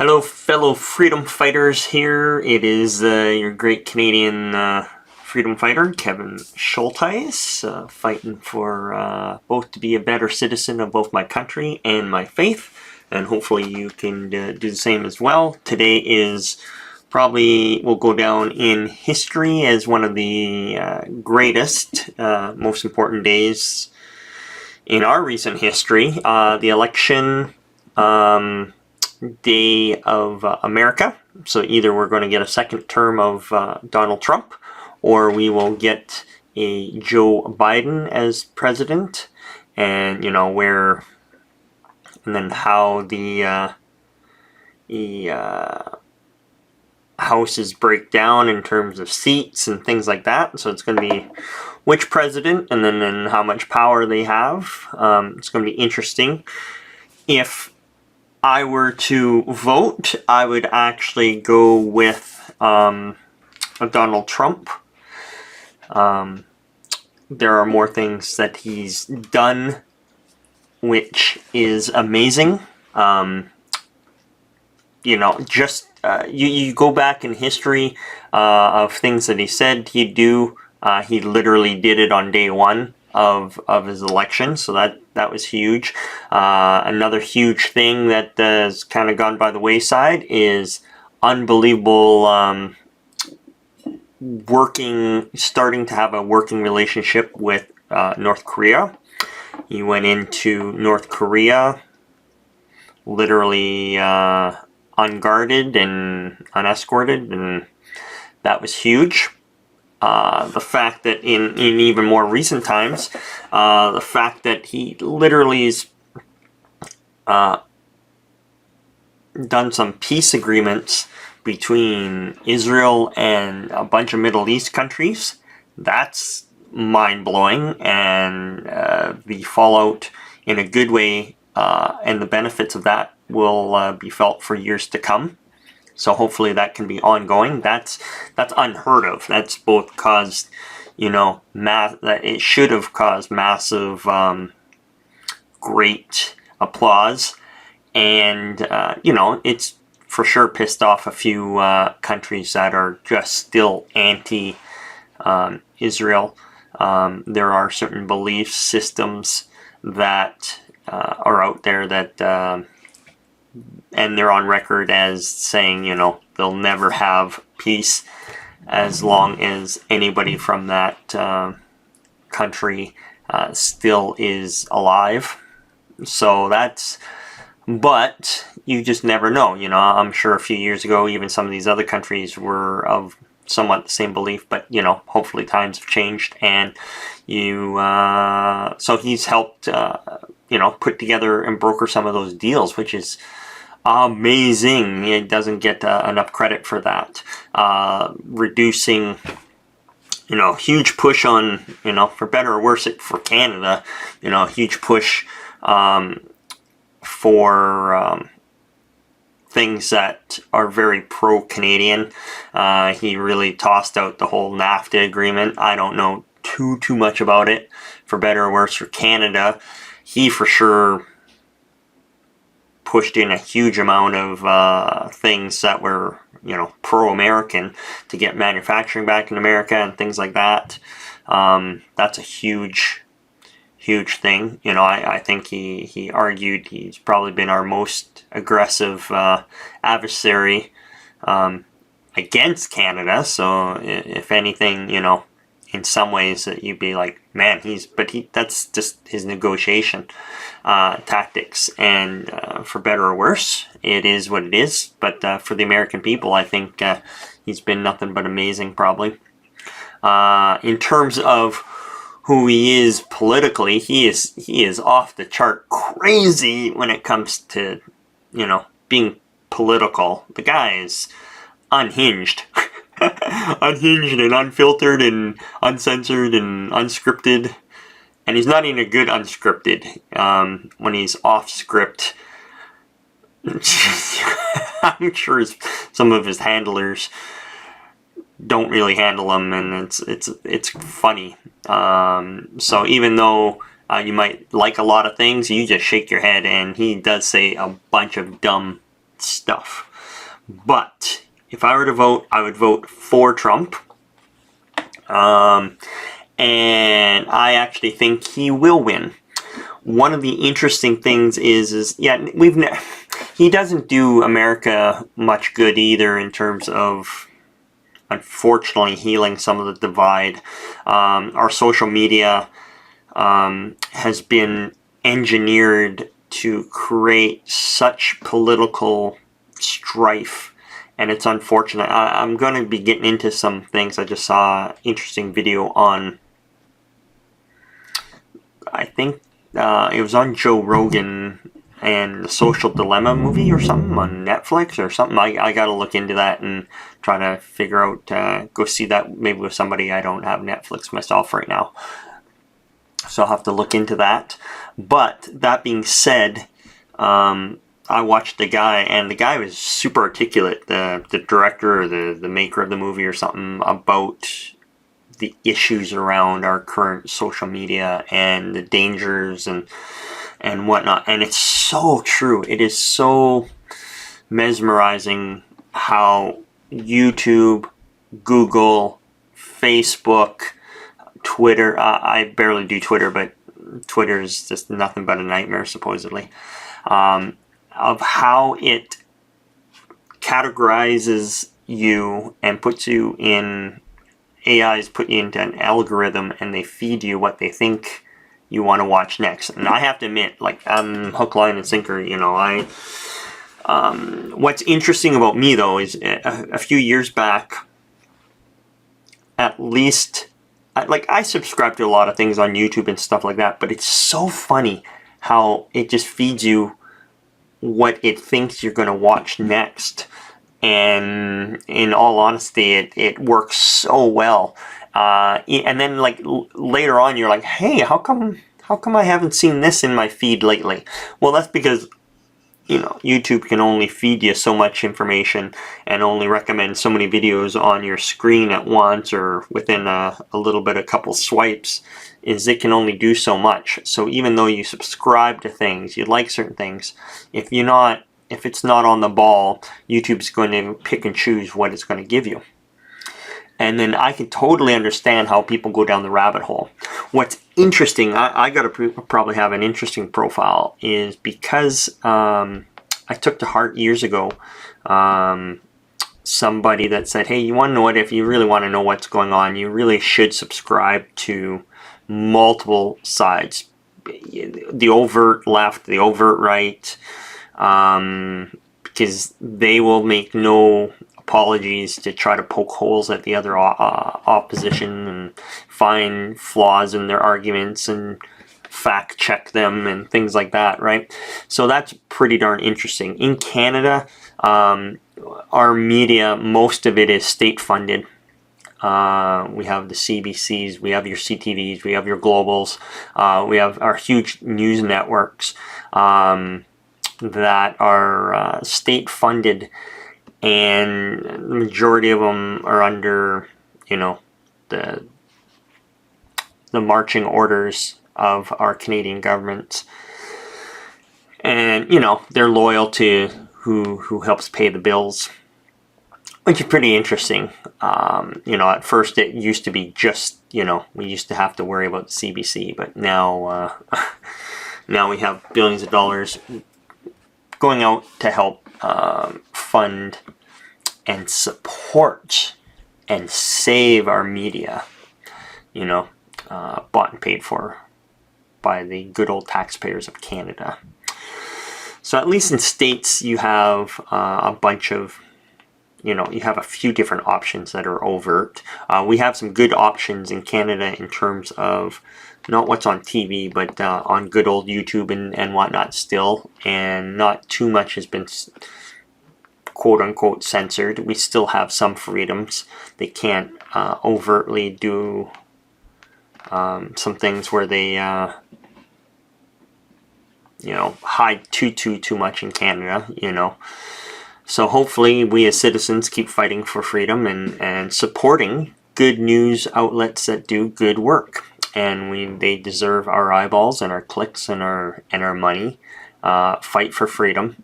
Hello, fellow freedom fighters. Here it is your great Canadian freedom fighter, Kevin Schultheis, fighting for both to be a better citizen of both my country and my faith, and hopefully you can do the same as well. Today is probably will go down in history as one of the greatest, most important days in our recent history. The election day of America. So either we're going to get a second term of Donald Trump, or we will get a Joe Biden as president, and and then how the houses break down in terms of seats and things like that. So it's going to be which president, and then how much power they have. It's going to be interesting. If I were to vote, I would actually go with Donald Trump. There are more things that he's done which is amazing. You go back in history of things that he said he'd do. He literally did it on day one of his election, so that was huge. Another huge thing that has kind of gone by the wayside is unbelievable starting to have a working relationship with North Korea. He went into North Korea literally unguarded and unescorted, and that was huge. The fact that in even more recent times, the fact that he literally has done some peace agreements between Israel and a bunch of Middle East countries, that's mind-blowing, and the fallout in a good way and the benefits of that will be felt for years to come. So hopefully that can be ongoing. That's unheard of. That's both caused, it should have caused massive, great applause, and it's for sure pissed off a few countries that are just still anti-Israel. There are certain belief systems that are out there that. And they're on record as saying, they'll never have peace as long as anybody from that country still is alive. So but you just never know. I'm sure a few years ago, even some of these other countries were of somewhat the same belief, but hopefully times have changed, and so he's helped put together and broker some of those deals, which is amazing. It doesn't get enough credit for that. Reducing, huge push on, for better or worse for Canada, huge push for things that are very pro-Canadian. He really tossed out the whole NAFTA agreement. I don't know too much about it. For better or worse for Canada, he for sure pushed in a huge amount of things that were, pro-American to get manufacturing back in America and things like that. That's a huge thing. I think he argued he's probably been our most aggressive adversary against Canada. So if anything, in some ways that you'd be like, man, that's just his negotiation tactics, and for better or worse, it is what it is. But for the American people, I think he's been nothing but amazing, probably. In terms of who he is politically, he is off the chart crazy when it comes to being political. The guy is unhinged. Unhinged and unfiltered and uncensored and unscripted, and he's not even a good unscripted. When he's off script, I'm sure some of his handlers don't really handle him, and it's funny. So even though you might like a lot of things, you just shake your head, and he does say a bunch of dumb stuff. But if I were to vote, I would vote for Trump. And I actually think he will win. One of the interesting things is yeah, he doesn't do America much good either in terms of, unfortunately, healing some of the divide. Our social media has been engineered to create such political strife, and it's unfortunate. I'm going to be getting into some things. I just saw an interesting video on, I think it was on Joe Rogan and the Social Dilemma movie or something on Netflix or something. I got to look into that and try to figure out, go see that maybe with somebody. I don't have Netflix myself right now, so I'll have to look into that. But that being said, I watched the guy, and the guy was super articulate, the director or the maker of the movie or something, about the issues around our current social media and the dangers and whatnot. And it's so true. It is so mesmerizing how YouTube, Google, Facebook, Twitter, I barely do Twitter, but Twitter is just nothing but a nightmare, supposedly, of how it categorizes you and puts you in, AIs put you into an algorithm, and they feed you what they think you want to watch next. And I have to admit, like, I'm hook, line, and sinker. You know, what's interesting about me, though, is a few years back, at least, I subscribe to a lot of things on YouTube and stuff like that, but it's so funny how it just feeds you what it thinks you're going to watch next. And in all honesty, it works so well. And then, like, later on, you're like, hey, how come I haven't seen this in my feed lately? Well, that's because, you know, YouTube can only feed you so much information and only recommend so many videos on your screen at once or within a little bit, a couple swipes, is it can only do so much. So even though you subscribe to things, you like certain things, if it's not on the ball, YouTube's going to pick and choose what it's going to give you. And then I can totally understand how people go down the rabbit hole. What's interesting, I got to probably have an interesting profile, is because I took to heart years ago somebody that said, hey, you want to know what, if you really want to know what's going on, you really should subscribe to multiple sides. The overt left, the overt right, because they will make no apologies to try to poke holes at the other opposition and find flaws in their arguments and fact check them and things like that, right? So that's pretty darn interesting. In Canada, our media, most of it is state funded. We have the CBCs, we have your CTVs, we have your Globals, we have our huge news networks that are state funded, and the majority of them are under, you know, the marching orders of our Canadian government. And, you know, they're loyal to who helps pay the bills, which is pretty interesting. You know, at first it used to be just, you know, we used to have to worry about the CBC, but now now we have billions of dollars going out to help fund and support and save our media, you know, bought and paid for by the good old taxpayers of Canada. So at least in states you have a bunch of, you know, you have a few different options that are overt. We have some good options in Canada in terms of not what's on TV, but on good old YouTube and whatnot still, and not too much has been quote-unquote censored. We still have some freedoms. They can't overtly do some things where they you know, hide too much in Canada, you know. So hopefully we as citizens keep fighting for freedom and supporting good news outlets that do good work. And they deserve our eyeballs and our clicks and our money. Fight for freedom.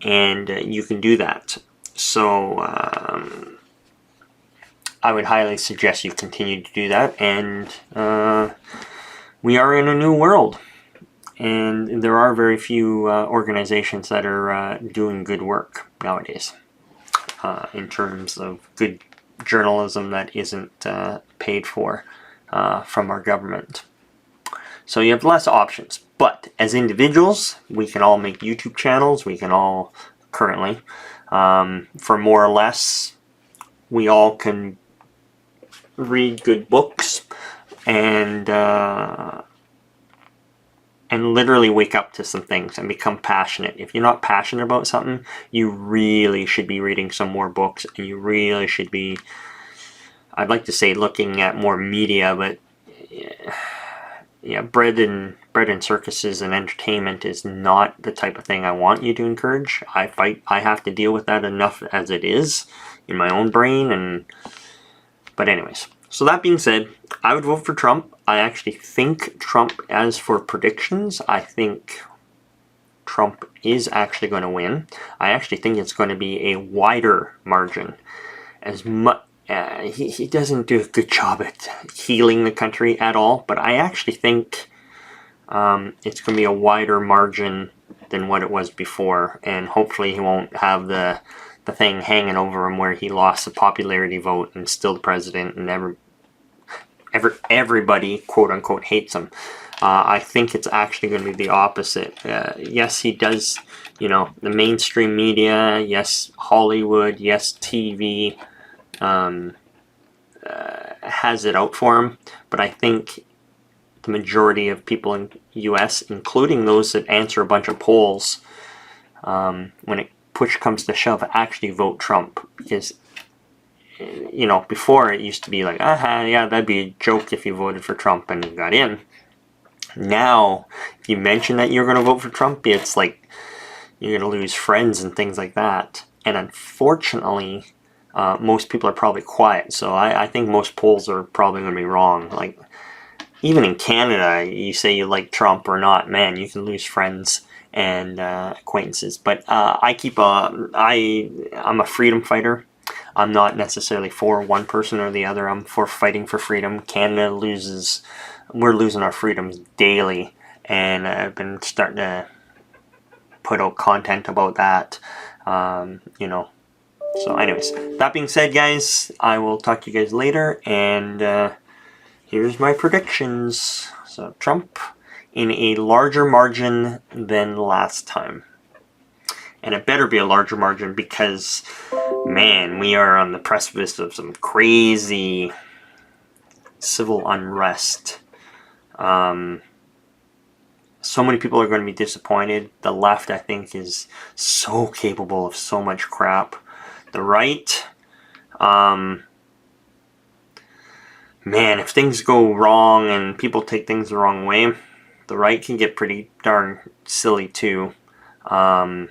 and you can do that. So I would highly suggest you continue to do that, and we are in a new world, and there are very few organizations that are doing good work nowadays in terms of good journalism that isn't paid for from our government. So you have less options, but as individuals, we can all make YouTube channels. We can all currently, for more or less, we all can read good books and literally wake up to some things and become passionate. If you're not passionate about something, you really should be reading some more books, and you really should be, I'd like to say, looking at more media, but yeah, bread and circuses and entertainment is not the type of thing I want you to encourage. I have to deal with that enough as it is in my own brain. But anyways, so that being said, I would vote for Trump. I actually think Trump, as for predictions, I think Trump is actually going to win. I actually think it's going to be a wider margin. As much he doesn't do a good job at healing the country at all, but I actually think it's going to be a wider margin than what it was before, and hopefully he won't have the thing hanging over him where he lost the popularity vote and still the president, and everybody quote unquote hates him. I think it's actually going to be the opposite. Yes, he does, the mainstream media, yes, Hollywood, yes, TV has it out for him, but I think the majority of people in the US, including those that answer a bunch of polls, when it push comes to shove, actually vote Trump. Because before it used to be like, yeah, that'd be a joke if you voted for Trump and you got in. Now, if you mention that you're going to vote for Trump, it's like you're going to lose friends and things like that. And unfortunately, most people are probably quiet. So I think most polls are probably going to be wrong. Like, even in Canada, you say you like Trump or not, man, you can lose friends and acquaintances. But I'm a freedom fighter. I'm not necessarily for one person or the other. I'm for fighting for freedom. We're losing our freedoms daily, and I've been starting to put out content about that. So anyways, that being said, guys, I will talk to you guys later, and here's my predictions. So Trump in a larger margin than last time. And it better be a larger margin because, man, we are on the precipice of some crazy civil unrest. So many people are going to be disappointed. The left, I think, is so capable of so much crap. The right, man, if things go wrong and people take things the wrong way, the right can get pretty darn silly too, I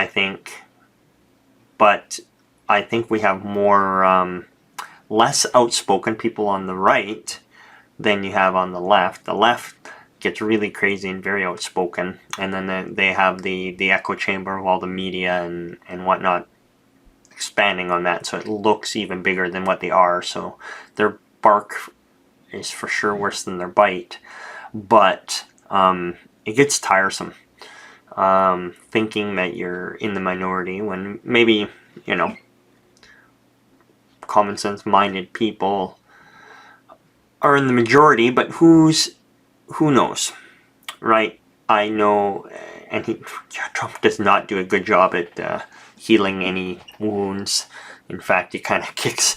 think. But I think we have more, less outspoken people on the right than you have on the left. The left gets really crazy and very outspoken, and then they have the echo chamber of all the media and whatnot expanding on that, so it looks even bigger than what they are. So their bark is for sure worse than their bite, but it gets tiresome thinking that you're in the minority when maybe, common sense minded people are in the majority, but who knows, right? I know, and Trump does not do a good job at healing any wounds. In fact, he kind of kicks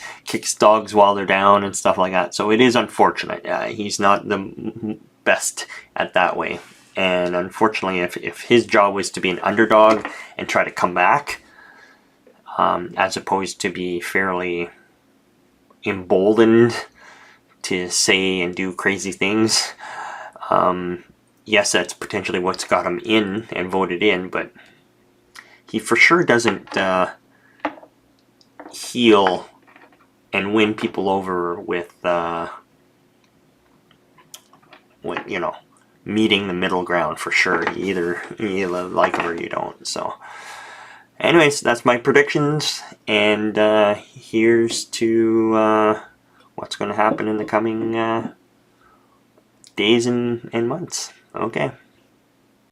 dogs while they're down and stuff like that. So it is unfortunate. He's not the best at that way. And unfortunately, if his job was to be an underdog and try to come back, as opposed to be fairly emboldened to say and do crazy things, yes, that's potentially what's got him in and voted in, but he for sure doesn't heal and win people over with meeting the middle ground for sure. You either like him or you don't. So anyways, that's my predictions, and here's to what's going to happen in the coming days and months. Okay.